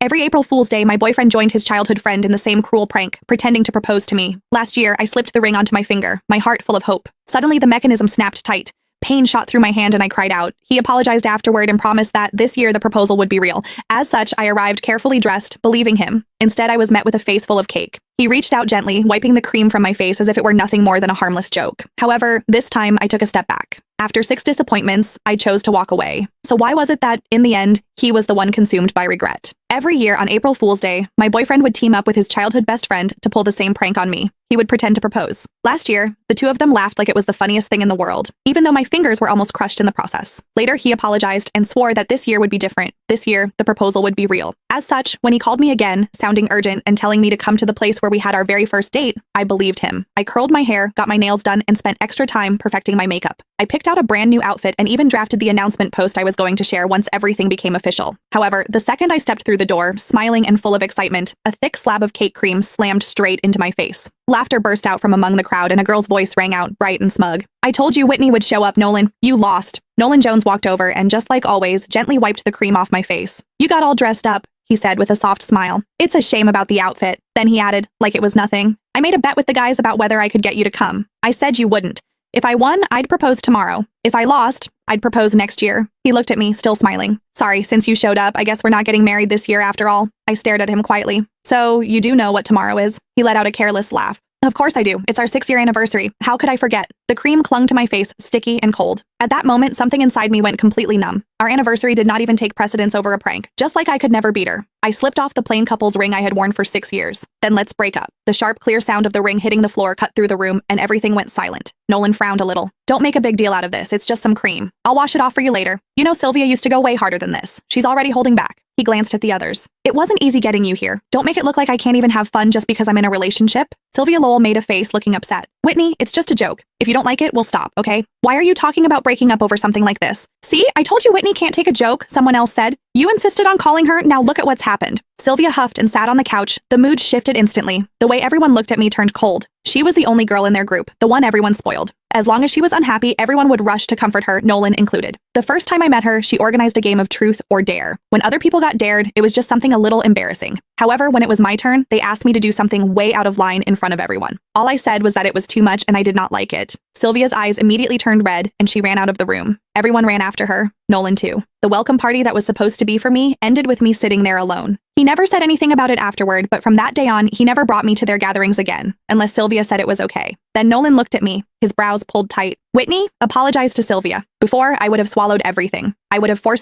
Every April Fool's Day, my boyfriend joined his childhood friend in the same cruel prank, pretending to propose to me. Last year, I slipped the ring onto my finger, my heart full of hope. Suddenly, the mechanism snapped tight. Pain shot through my hand and I cried out. He apologized afterward and promised that this year the proposal would be real. As such, I arrived carefully dressed, believing him. Instead, I was met with a face full of cake. He reached out gently, wiping the cream from my face as if it were nothing more than a harmless joke. However, this time I took a step back. After 6 disappointments, I chose to walk away. So why was it that, in the end, he was the one consumed by regret? Every year on April Fool's Day, my boyfriend would team up with his childhood best friend to pull the same prank on me. He would pretend to propose. Last year, the two of them laughed like it was the funniest thing in the world, even though my fingers were almost crushed in the process. Later, he apologized and swore that this year would be different. This year, the proposal would be real. As such, when he called me again, sounding urgent and telling me to come to the place where we had our very first date, I believed him. I curled my hair, got my nails done, and spent extra time perfecting my makeup. I picked out a brand new outfit and even drafted the announcement post I was going to share once everything became official. However, the second I stepped through the door, smiling and full of excitement, a thick slab of cake cream slammed straight into my face. Laughter burst out from among the crowd and a girl's voice rang out, bright and smug. "I told you Whitney would show up, Nolan. You lost." Nolan Jones walked over and, just like always, gently wiped the cream off my face. "You got all dressed up," he said with a soft smile. "It's a shame about the outfit." Then he added, like it was nothing, "I made a bet with the guys about whether I could get you to come. I said you wouldn't. If I won, I'd propose tomorrow. If I lost, I'd propose next year." He looked at me, still smiling. "Sorry, since you showed up, I guess we're not getting married this year after all." I stared at him quietly. "So, you do know what tomorrow is?" He let out a careless laugh. "Of course I do. It's our 6-year anniversary. How could I forget?" The cream clung to my face, sticky and cold. At that moment, something inside me went completely numb. Our anniversary did not even take precedence over a prank, just like I could never beat her. I slipped off the plain couple's ring I had worn for 6 years. "Then let's break up." The sharp, clear sound of the ring hitting the floor cut through the room, and everything went silent. Nolan frowned a little. "Don't make a big deal out of this. It's just some cream. I'll wash it off for you later. You know Sylvia used to go way harder than this. She's already holding back." He glanced at the others. "It wasn't easy getting you here. Don't make it look like I can't even have fun just because I'm in a relationship." Sylvia Lowell made a face, looking upset. "Whitney, it's just a joke. If you don't like it, we'll stop, okay? Why are you talking about breaking up over something like this?" "See, I told you Whitney can't take a joke," someone else said. "You insisted on calling her, now look at what's happened." Sylvia huffed and sat on the couch. The mood shifted instantly. The way everyone looked at me turned cold. She was the only girl in their group, the one everyone spoiled. As long as she was unhappy, everyone would rush to comfort her, Nolan included. The first time I met her, she organized a game of truth or dare. When other people got dared, it was just something a little embarrassing. However, when it was my turn, they asked me to do something way out of line in front of everyone. All I said was that it was too much and I did not like it. Sylvia's eyes immediately turned red and she ran out of the room. Everyone ran after her, Nolan too. The welcome party that was supposed to be for me ended with me sitting there alone. He never said anything about it afterward, but from that day on, he never brought me to their gatherings again, unless Sylvia said it was okay. Then Nolan looked at me, his brows pulled tight. "Whitney, apologize to Sylvia. Before, I would have swallowed everything. I would have forced